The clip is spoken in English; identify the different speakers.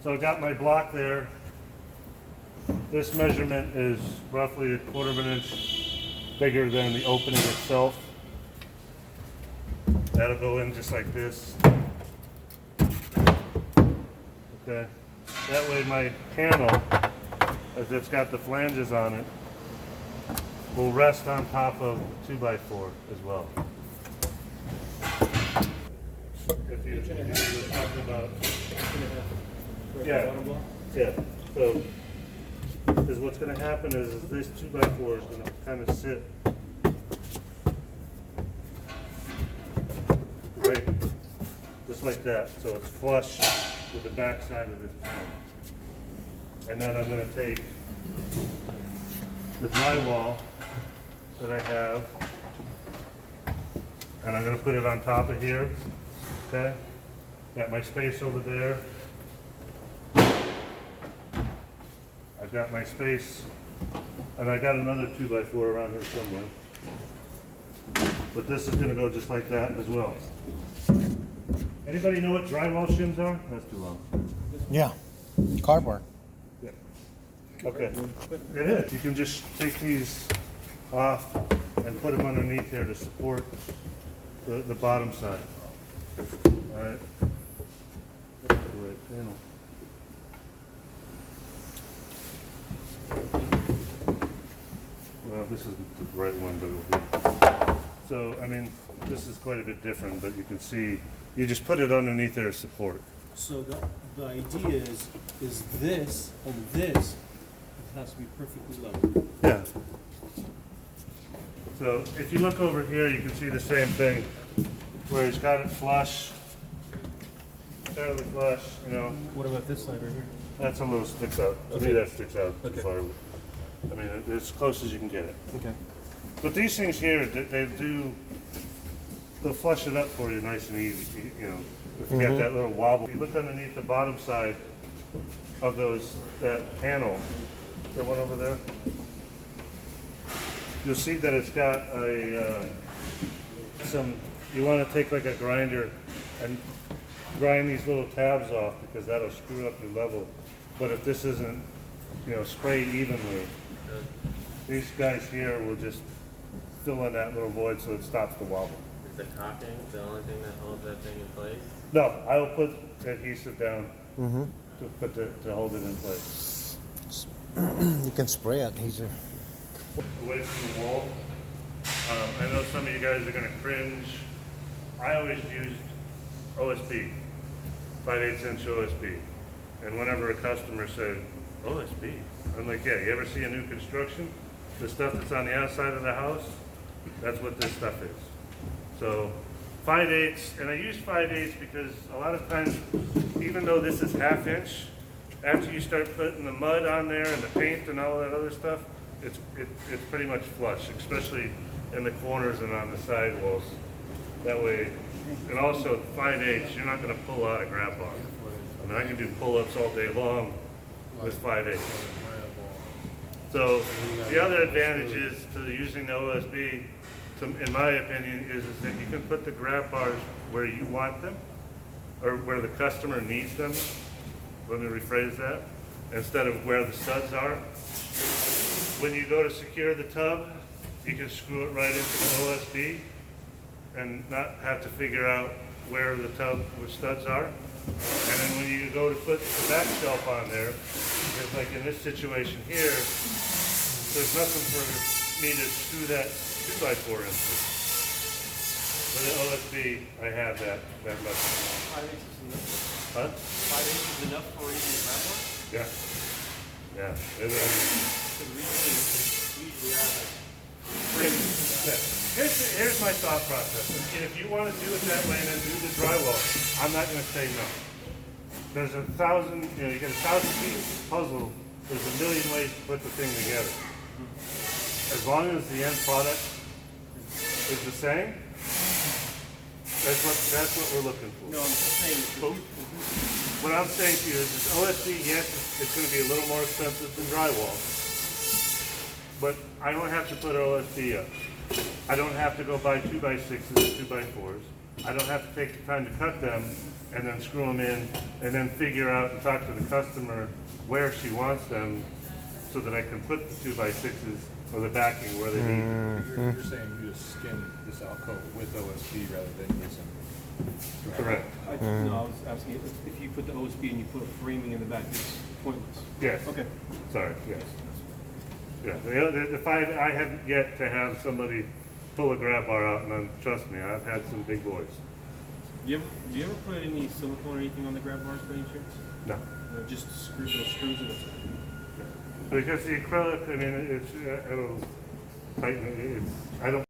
Speaker 1: So I got my block there. This measurement is roughly 1/4 of an inch bigger than the opening itself. That'll go in just like this. Okay. That way my panel, as it's got the flanges on it, will rest on top of 2x4 as well. If you were talking about, yeah, yeah. So, because what's going to happen is this 2x4 is going to kind of sit right, just like that. So it's flush with the back side of this panel. And then I'm going to take the drywall that I have, and I'm going to put it on top of here. Okay? Got my space over there. I've got my space, and I got another 2x4 around here somewhere. But this is going to go just like that as well. Anybody know what drywall shims are? That's too long.
Speaker 2: Yeah, cardboard.
Speaker 1: Yeah. Okay. It is. You can just take these off and put them underneath here to support the bottom side. All right. That's the right panel. Well, this isn't the right one, but it'll be. So, I mean, this is quite a bit different, but you can see, you just put it underneath there to support.
Speaker 3: So the idea is this and this has to be perfectly level.
Speaker 1: Yeah. So if you look over here, you can see the same thing, where he's got it flush, fairly flush, you know.
Speaker 3: What about this side right here?
Speaker 1: That's a little sticks out. To me,
Speaker 3: Okay.
Speaker 1: that sticks out too
Speaker 3: Okay.
Speaker 1: far. I mean, as close as you can get it.
Speaker 3: Okay.
Speaker 1: But these things here, they'll flush it up for you nice and easy, you know. If you got that little wobble. If you look underneath the bottom side of that panel, the one over there, you'll see that it's got you want to take like a grinder and grind these little tabs off, because that'll screw up your level. But if this isn't, you know, sprayed evenly, these guys here will just fill in that little void so it stops the wobble.
Speaker 4: Is the caulking the only thing that holds that thing in place?
Speaker 1: No, I will put adhesive down to hold it in place.
Speaker 2: You can spray it easier.
Speaker 1: Away from the wall. I know some of you guys are going to cringe. I always used OSB, 5/8 inch OSB. And whenever a customer said, OSB, I'm like, yeah, you ever see a new construction? The stuff that's on the outside of the house, that's what this stuff is. So 5/8, and I use 5/8 because a lot of times, even though this is 1/2 inch, after you start putting the mud on there and the paint and all that other stuff, it's pretty much flush, especially in the corners and on the side walls. That way, and also 5/8, you're not going to pull out a grab bar. I mean, I can do pull-ups all day long with 5/8. So the other advantages to using the OSB, in my opinion, is that you can put the grab bars where you want them, or where the customer needs them. Let me rephrase that. Instead of where the studs are. When you go to secure the tub, you can screw it right into the OSB and not have to figure out where the studs are. And then when you go to put the back shelf on there, it's like in this situation here, there's nothing for me to screw that 2x4 into. With the OSB, I have that much.
Speaker 3: 5 inches is enough.
Speaker 1: Huh?
Speaker 3: 5 inches is enough for even a grab bar?
Speaker 1: Yeah. Yeah.
Speaker 3: So the reason is we usually are
Speaker 1: Here's my thought process. And if you want to do it that way and then do the drywall, I'm not going to say no. There's 1,000, you get 1,000-piece puzzle. There's a million ways to put the thing together. As long as the end product is the same, that's what we're looking for.
Speaker 3: No, I'm just saying.
Speaker 1: What I'm saying to you is OSB, yes, it's going to be a little more expensive than drywall, but I don't have to put OSB up. I don't have to go buy 2x6s and 2x4s. I don't have to take the time to cut them and then screw them in, and then figure out and talk to the customer where she wants them, so that I can put the 2x6s or the backing where they need.
Speaker 5: You're saying you just skin this Alcoa with OSB rather than using.
Speaker 1: Correct.
Speaker 3: No, I was asking if you put the OSB and you put a framing in the back, it's pointless.
Speaker 1: Yes.
Speaker 3: Okay.
Speaker 1: Sorry, yes. Yeah, the five, I have yet to have somebody pull a grab bar out, and then, trust me, I've had some big boys.
Speaker 3: Do you ever put any silicone or anything on the grab bars by any chance?
Speaker 1: No.
Speaker 3: Just screws in it.
Speaker 1: Because the acrylic, I mean, it's, it'll tighten, it's, I don't